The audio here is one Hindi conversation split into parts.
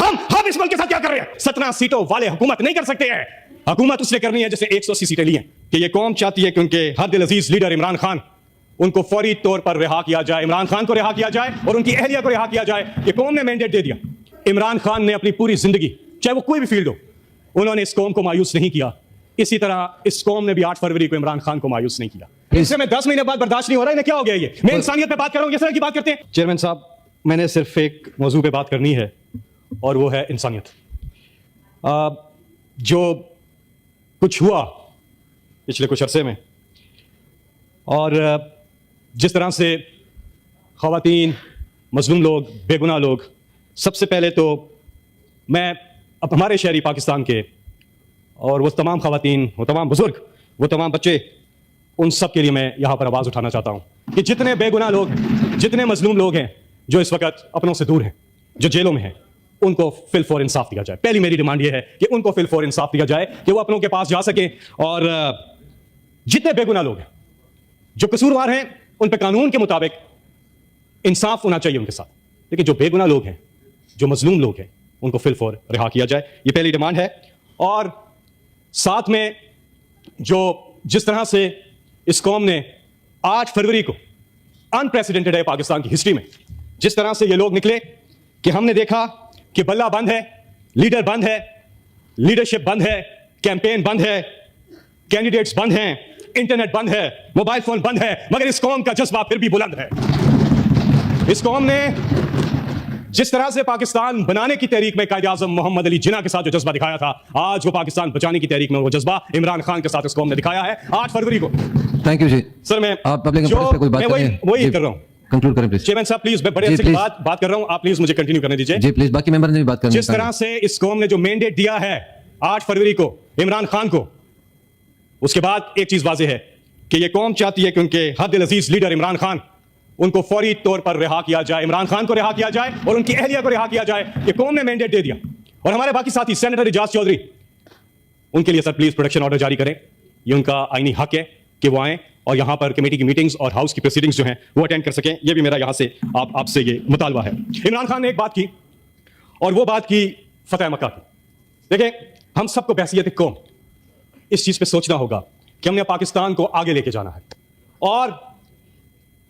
हम इस मुल्क के साथ क्या कर रहे हैं? 17 सीटों वाले हुकूमत नहीं कर सकते हैं। हुकूमत उसने करनी है जैसे 180 सीटें ली हैं कि ये कौम चाहती है कि उनके हर दिल अजीज लीडर इमरान खान, उनको फौरी तौर पर रिहा किया जाए, इमरान खान को रिहा किया जाए और उनकी अहलिया को रिहा किया जाए। ये कौम ने मैंडेट दे दिया। इमरान खान ने अपनी पूरी जिंदगी, चाहे वो कोई भी फील्ड हो, उन्होंने इस कौम को मायूस नहीं किया। इसी तरह इस कौम ने भी 8 फरवरी को इमरान खान को मायूस नहीं किया। इससे मैं 10 महीने बाद बर्दाश्त नहीं हो रहा है। क्या हो गया ये? मैं इंसानियत पे बात कर रहा हूं, इस तरह की बात करते हैं। चेयरमैन साहब, मैंने सिर्फ एक मौजू पे बात करनी है और वो है इंसानियत। जो कुछ हुआ पिछले कुछ अरसे में और जिस तरह से ख़वातीन, मजलूम लोग, बेगुनाह लोग, सबसे पहले तो मैं अब हमारे शहरी पाकिस्तान के और वो तमाम ख़वातीन, वो तमाम बुजुर्ग, वो तमाम बच्चे, उन सब के लिए मैं यहाँ पर आवाज़ उठाना चाहता हूँ कि जितने बेगुनाह लोग, जितने मजलूम लोग हैं जो इस वक्त अपनों से दूर हैं, जो जेलों में हैं, उनको फिल फॉर इंसाफ दिया जाए। पहली मेरी डिमांड ये है कि उनको फिल फॉर इंसाफ दिया जाए कि वो अपनों के पास जा सके। और जितने बेगुनाह लोग हैं, जो कसूरवार हैं, उन पर कानून के मुताबिक इंसाफ होना चाहिए उनके साथ। लेकिन जो बेगुनाह लोग हैं, जो मजलूम लोग हैं, उनको फिल फॉर रिहा किया जाए। ये पहली डिमांड है। और साथ में जो जिस तरह से इस कौम ने 8 फरवरी को अनप्रेसिडेंटेड है पाकिस्तान की हिस्ट्री में, जिस तरह से ये लोग निकले कि हमने देखा कि बल्ला बंद है, लीडर बंद है, लीडरशिप बंद है, कैंपेन बंद है, कैंडिडेट्स बंद हैं, इंटरनेट बंद है, मोबाइल फोन बंद है, मगर इस कौम का जज्बा फिर भी बुलंद है। इस कौम ने जिस तरह से पाकिस्तान बनाने की तहरीक में कायद आज़म मोहम्मद अली जिन्ना के साथ जो जज्बा दिखाया था, आज वो पाकिस्तान बचाने की तहरीक में वो जज्बा इमरान खान के साथ इस कौम ने दिखाया है 8 फरवरी को। Thank you ji. सर, मैं आप पब्लिक इंटरेस्ट पे कोई बात वही कर रहा हूं। कंक्लूड करें प्लीज। चेयरमैन साहब प्लीज, मैं बड़े अच्छे बात कर रहा हूं, आप प्लीज मुझे कंटिन्यू करने दीजिए। जी प्लीज, बाकी मेंबर ने भी बात करनी है। जिस तरह से इस कौम ने जो मैंडेट दिया है 8 फरवरी को इमरान खान को, उसके बाद एक चीज वाज़ेह है कि ये कौम चाहती है कि उनके हद दिल अजीज लीडर इमरान खान, उनको फौरी तौर पर रिहा किया जाए, इमरान खान को रिहा किया जाए और उनकी अहलिया को रिहा किया जाए। ये कौम ने मैंडेट दे दिया। और हमारे बाकी साथी सेनेटर इजाज चौधरी, उनके लिए सर प्लीज प्रोटेक्शन ऑर्डर जारी करें। ये उनका आईनी हक है कि वो आए और यहां पर कमेटी की मीटिंग्स और हाउस की प्रोसीडिंग्स जो हैं वो अटेंड कर सकें। ये भी मेरा यहां से आपसे ये मुतालबा है। इमरान खान ने एक बात की और वो बात की फतेह मक्का की। देखें, हम सबको बहसियत कौम इस चीज पे सोचना होगा कि हमने पाकिस्तान को आगे लेके जाना है और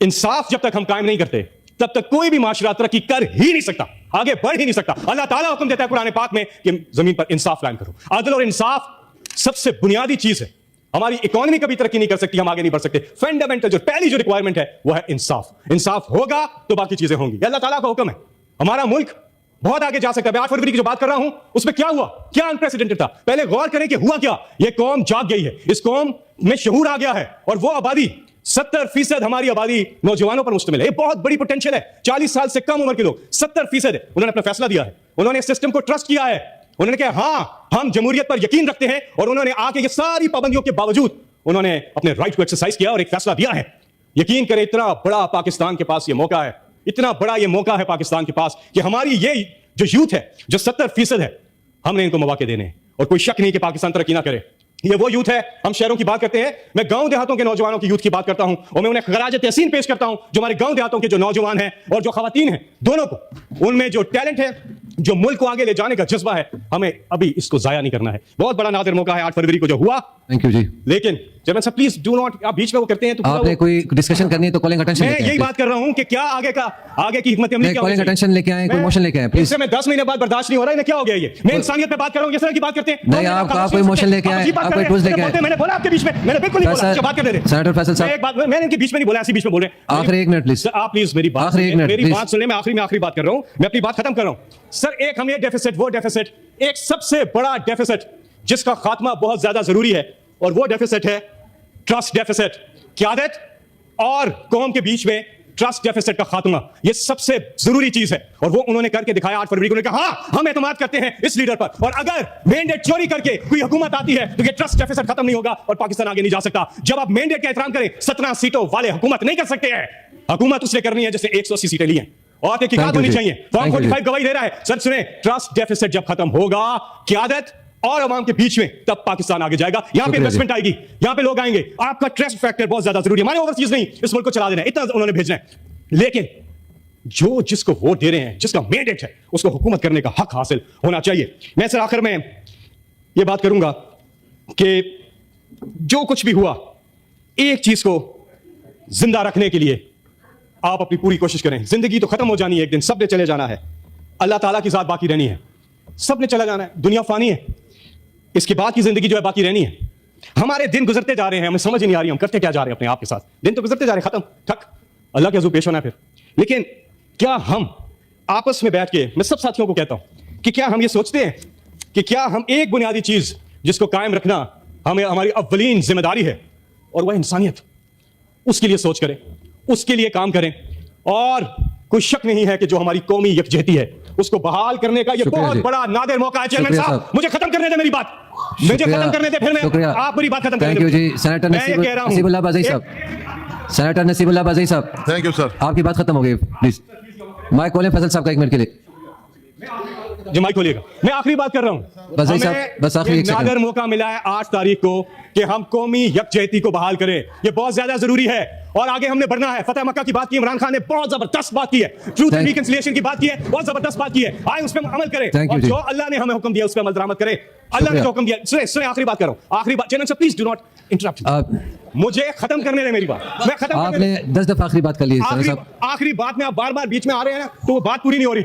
इंसाफ जब तक हम कायम नहीं करते तब तक कोई भी माशरा तरक्की कर ही नहीं सकता, आगे बढ़ ही नहीं सकता। अल्लाह ताला हुक्म देता है कुरान पाक में कि जमीन पर इंसाफ कायम करो। अदल और इंसाफ सबसे बुनियादी चीज है। हमारी इकोनॉमी कभी तरक्की नहीं कर सकती, हम आगे नहीं बढ़ सकते। फंडामेंटल जो पहली जो रिक्वायरमेंट है वो है इंसाफ। इंसाफ होगा तो बाकी चीजें होंगी। अल्लाह ताला का हुक्म है। हमारा मुल्क बहुत आगे जा सकता है। मैं 8 फरवरी की जो बात कर रहा हूं उसमें क्या हुआ, क्या अनप्रेसिडेंटेड था, पहले गौर करें कि हुआ क्या। यह कौम जाग गई है, इस कौम में शऊर आ गया है और वो आबादी 70% हमारी आबादी नौजवानों पर मुश्तमिल है। बहुत बड़ी पोटेंशियल है। 40 साल से कम उम्र के लोग 70% है। उन्होंने अपना फैसला दिया है, उन्होंने सिस्टम को ट्रस्ट किया है, उन्होंने कहा हाँ हम जमहूरियत पर यकीन रखते हैं और उन्होंने आके ये सारी पाबंदियों के बावजूद उन्होंने अपने राइट को एक्सरसाइज किया और एक फैसला दिया है। यकीन करें, इतना बड़ा पाकिस्तान के पास ये मौका है, इतना बड़ा ये मौका है पाकिस्तान के पास कि हमारी ये जो यूथ है जो 70% है, हमने इनको मौके देने हैं। और कोई शक नहीं कि पाकिस्तान तरक्की ना करे। ये वो यूथ है। हम शहरों की बात करते हैं, मैं गांव देहातों के नौजवानों की यूथ की बात करता हूं और मैं उन्हें खराज तहसीन पेश करता हूं जो हमारे गांव देहातों के जो नौजवान हैं और जो खवातीन हैं, दोनों को, उनमें जो टैलेंट है, जो मुल्क को आगे ले जाने का जज्बा है, हमें अभी इसको जाया नहीं करना है। बहुत बड़ा नादिर मौका है 8 फरवरी को जो हुआ। थैंक यू जी। लेकिन चेयरमैन साहब प्लीज डू नॉट, आप बीच में वो करते हैं तो आपने कोई डिस्कशन करनी है तो कॉलिंग अटेंशन मैं यही बात कर रहा हूं कि क्या आगे की हिकमत अमली क्या कॉलिंग अटेंशन लेके आए, कोई मोशन लेके आए प्लीज। इससे मैं 10 महीने बाद बर्दाश्त नहीं हो रहा है। क्या हो गया ये? मैं इंसानियत पे बात कर रहा हूं, इस तरह की बात करते हैं। नहीं, आप कोई मोशन लेके आए, आप कोई टूल्स लेके आए। मैंने बोला आपके बीच में, मैंने बिल्कुल नहीं बोला, बात कर रहे थे सेनेटर फैसल साहब। एक बात मैंने इनके बीच में नहीं बोला, ऐसे बीच में बोल रहे हैं। आखिरी 1 मिनट प्लीज। आप प्लीज मेरी बात सुनिए, मैं आखिरी बात कर रहा हूं, मैं अपनी बात खत्म कर रहा हूं। सर, एक हम ये डेफिसिट, वो डेफिसिट, एक सबसे बड़ा डेफिसिट जिसका खात्मा बहुत ज्यादा जरूरी है और वो डेफिसिट है ट्रस्ट डेफिसिट। क़यादत और कौम के बीच में ट्रस्ट डेफिसिट का खात्मा, ये सबसे जरूरी चीज है और वो उन्होंने करके दिखाया 8 फरवरी को। कहा हाँ हम एतमाद करते हैं इस लीडर पर और अगर मैंडेट चोरी करके कोई हुकूमत आती है तो ये ट्रस्ट डेफिसिट खत्म नहीं होगा और पाकिस्तान आगे नहीं जा सकता। जब आप मैंडेट का एहतराम करें, 17 सीटों वाले हुकूमत नहीं कर सकते हैं। हुकूमत उसने करनी है जैसे 180 सीटें ली हैं और तहकीकात होनी चाहिए। फॉर्म 45 गवाही दे रहा है। सर सुने, ट्रस्ट डेफिसिट जब खत्म होगा क़यादत और अवाम के बीच में, तब पाकिस्तान आगे जाएगा। यहां पे इन्वेस्टमेंट आएगी, यहां पे लोग आएंगे। आपका ट्रस्ट फैक्टर बहुत ज्यादा जरूरी है। हमारे ओवरसीज नहीं, इस मुल्क को चला देना है, इतना उन्होंने भेजना है। जो जिसको वोट दे रहे हैं, जिसका मैंडेट है, उसको हुकूमत करने का हक हासिल होना चाहिए। मैं सर आखिर में यह बात करूंगा कि जो कुछ भी हुआ, एक चीज को जिंदा रखने के लिए आप अपनी पूरी कोशिश करें। जिंदगी तो खत्म हो जानी है एक दिन, सबने चले जाना है, अल्लाह ताला की जात बाकी रहनी है, सबने चला जाना है, दुनिया फानी है, इसके बाद की जिंदगी जो है बाकी रहनी है। हमारे दिन गुजरते जा रहे हैं, हमें समझ ही नहीं आ रही हम करते क्या जा रहे हैं अपने आप के साथ। दिन तो गुजरते जा रहे हैं, खत्म ठक, अल्लाह के हुजूर पेश होना है फिर। लेकिन क्या हम आपस में बैठ के, मैं सब साथियों को कहता हूं कि क्या हम ये सोचते हैं कि क्या हम एक बुनियादी चीज जिसको कायम रखना हमें हमारी अव्वलीन जिम्मेदारी है, और वह इंसानियत, उसके लिए सोच करें, उसके लिए काम करें। और कोई शक नहीं है कि जो हमारी कौमी यकजहती है उसको बहाल करने का ये बहुत बड़ा नादिर मौका है। चेयरमैन साहब, मुझे खत्म करने दे मेरी बात, मुझे खत्म करने दे, फिर मैं आप मेरी बात खत्म करने दे। जी सेनेटर नसीबुल्लाह बाज़ई साहब, सेनेटर नसीबुल्लाह बाज़ई साहब, थैंक यू सर, आपकी बात खत्म हो गई, प्लीज माइक खोलें फैसल साहब का 1 मिनट के लिए। जी माइक खोलिएगा, मैं आखिरी बात कर रहा हूं। बाज़ई साहब बस आखिरी एक नादिर मौका मिला है 8 तारीख को कि हम कौमी यकजहती को बहाल करें, ये बहुत ज्यादा जरूरी है और आगे हमने बढ़ना है। फतेह मक्का की बात की, इमरान खान ने बहुत जबरदस्त बात की है, ट्रूथ एंड रिकंसिलिएशन की बात की है, बहुत जबरदस्त बात की है, आए उस पर अमल करें और जो अल्लाह ने हमें हुक्म दिया उस पर अमल दरामद करें। अल्लाह ने जो हुक्म दिया, सुने आखिरी बात कर रहा हूं, आखिरी बात। चैनल से प्लीज डू नॉट इंटरप्ट, मुझे खत्म करने दे मेरी बात, मैं खत्म। आपने 10 दफा आखिरी बात कर ली है, आखिरी बात में आप बार बार बीच में आ रहे हैं ना, तो वो बात पूरी नहीं हो रही।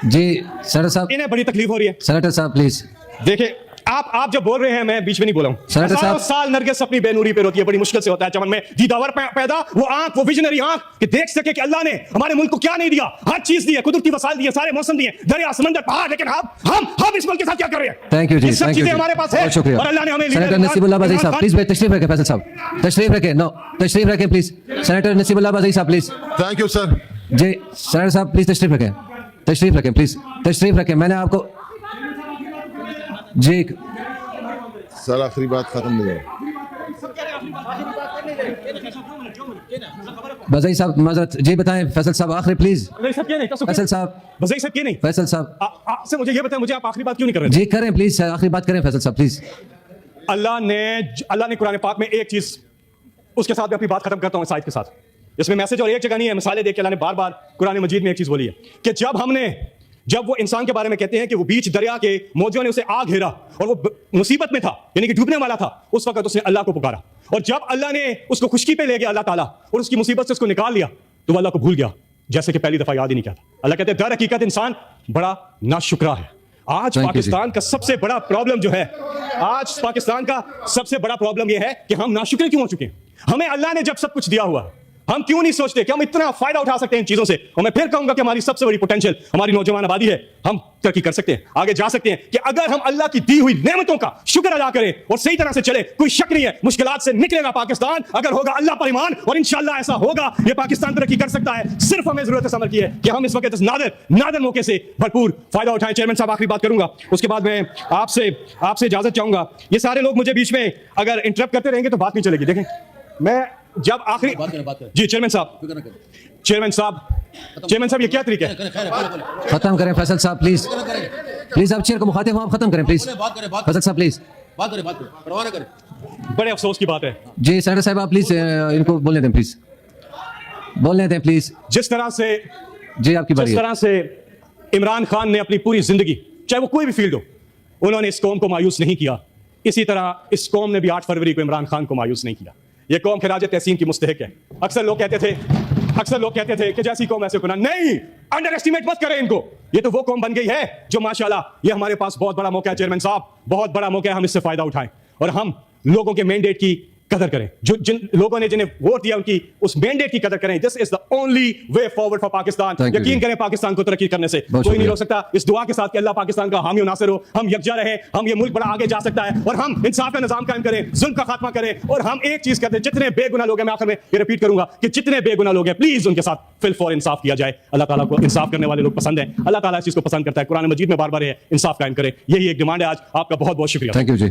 जी सेनेटर साहब, इन्हें बड़ी तकलीफ हो रही है। सेनेटर साहब प्लीज देखिए, आप जब बोल रहे हैं, मैं बीच में नहीं बोला हूं। सेनेटर साहब, साल नरगिस अपनी बेनूरी पे रोती है, बड़ी मुश्किल से होता है चमन में दीदावर पैदा, वो आंख, वो विजनरी आंख कि देख सके कि अल्लाह ने हमारे मुल्क को क्या नहीं दिया, हर चीज दी है, कुदरती वसाइल दिए, सारे मौसम दिए, दरिया समंदर पहाड़, लेकिन हम इस मुल्क के साथ क्या कर रहे हैं? थैंक यू जी, सब चीजें हमारे पास है, शुक्रिया। और अल्लाह ने हमें। सेनेटर नसीबुल्लाह बाज़ई साहब प्लीज तशरीफ रखें, फैसल साहब तशरीफ रखें, नो तशरीफ रखें प्लीज। सेनेटर नसीबुल्लाह बाज़ई साहब प्लीज। Thank you sir. जी सेनेटर साहब प्लीज तशरीफ रखें, तशरीफ रखें, प्लीज तशरीफ रखें। मैंने आपको जी सर आखिरी बात खत्म नहीं है। बाज़ई साहब माजरत, जी बताएं फैसल साहब आखिरी प्लीज। फैसल साहब, वज़ई साहब क्यों नहीं? फैसल साहब आपसे मुझे ये बताएं, मुझे आप आखिरी बात क्यों नहीं कर रहे? जी करें प्लीज, आखिरी बात करें फैसल साहब प्लीज। अल्लाह ने कुरान पाक में एक चीज, उसके साथ मैं अपनी बात खत्म करता हूं इस आयत के साथ, इसमें मैसेज और एक जगह नहीं है, मिसालें देख के अल्लाह ने बार बार कुरान मजीद में एक चीज बोली है कि जब वो इंसान के बारे में कहते हैं कि वो बीच दरिया के मौजों ने उसे आ घेरा और वो मुसीबत में था, यानी कि डूबने वाला था, उस वक्त उसने अल्लाह को पुकारा, और जब अल्लाह ने उसको खुशकी पे ले गया अल्लाह ताला और उसकी मुसीबत से उसको निकाल लिया, तो वो अल्लाह को भूल गया, जैसे कि पहली दफा याद ही नहीं किया था। अल्लाह कहते हैं दर हकीकत इंसान बड़ा नाशुक्रा है। आज पाकिस्तान का सबसे बड़ा प्रॉब्लम जो है, आज पाकिस्तान का सबसे बड़ा प्रॉब्लम यह है कि हम नाशुक्र क्यों हो चुके हैं। हमें अल्लाह ने जब सब कुछ दिया हुआ, हम क्यों नहीं सोचते कि हम इतना फायदा उठा सकते हैं इन चीजों से। और मैं फिर कहूंगा कि हमारी सबसे बड़ी पोटेंशियल हमारी नौजवान आबादी है, हम तरक्की कर सकते हैं, आगे जा सकते हैं कि अगर हम अल्लाह की दी हुई नेमतों का शुक्र अदा करें और सही तरह से चले। कोई शक नहीं है, मुश्किलात से निकलेगा पाकिस्तान अगर होगा अल्लाह पर ईमान, और इंशाअल्लाह ऐसा होगा, ये पाकिस्तान तरक्की कर सकता है। सिर्फ हमें जरूरत है समझ की है कि हम इस वक्त इस नादर मौके से भरपूर फायदा उठाएं। चेयरमैन साहब आखिरी बात करूंगा, उसके बाद मैं आपसे इजाजत चाहूंगा। ये सारे लोग मुझे बीच में अगर इंटरप्ट करते रहेंगे तो बात नहीं चलेगी। देखें, मैं जब आखिरी जी चेयरमैन साहब ये क्या तरीका है? खत्म करें फैसल साहब प्लीज, प्लीज आप चेयर को मुखातिब हो, आप खत्म करें प्लीज। फैसल साहब प्लीज बात करें, परवाह ना करें। बड़े अफसोस की बात है। जी सेनेटर साहब आप प्लीज इनको बोलने दें, प्लीज बोलने दें प्लीज। जिस तरह से जी आपकी बारी, जिस तरह से इमरान खान ने अपनी पूरी जिंदगी, चाहे वो कोई भी फील्ड हो, उन्होंने इस कौम को मायूस नहीं किया, इसी तरह इस कौम ने भी 8 फरवरी को इमरान खान को मायूस नहीं किया। ये कौम खिराज तहसीन की मुस्तहिक है। अक्सर लोग कहते थे कि जैसी कौम ऐसे गुनाह नहीं, अंडर एस्टिमेट मत करें इनको। ये तो वो कौम बन गई है जो माशाल्लाह, ये हमारे पास बहुत बड़ा मौका है चेयरमैन साहब, बहुत बड़ा मौका है, हम इससे फायदा उठाएं और हम लोगों के मैंडेट की कदर करें, जो जिन लोगों ने जिन्हें वोट दिया उनकी उस मैंडेट की कदर करें। This is the only way forward for Pakistan. यकीन करें पाकिस्तान को तरक्की करने से कोई नहीं रोक सकता। इस दुआ के साथ कि अल्लाह पाकिस्तान का हामी और नासिर हो, हम यकजा रहे, हम ये मुल्क बड़ा आगे जा सकता है और हम इंसाफ का निजाम कायम करें, जुल्म का खात्मा करें। और हम एक चीज करते हैं, जितने बेगुनाह लोग हैं, मैं आखिर में ये रिपीट करूंगा कि जितने बेगुनाह लोग हैं प्लीज उनके साथ फिल फॉर इंसाफ किया जाए। अल्लाह ताला को इंसाफ करने वाले लोग पसंद हैं, अल्लाह ताला इस चीज को पसंद करता है। कुरान मजीद में बार बार इंसाफ कायम करें, यही एक डिमांड है आज। आपका बहुत बहुत शुक्रिया। Thank you ji.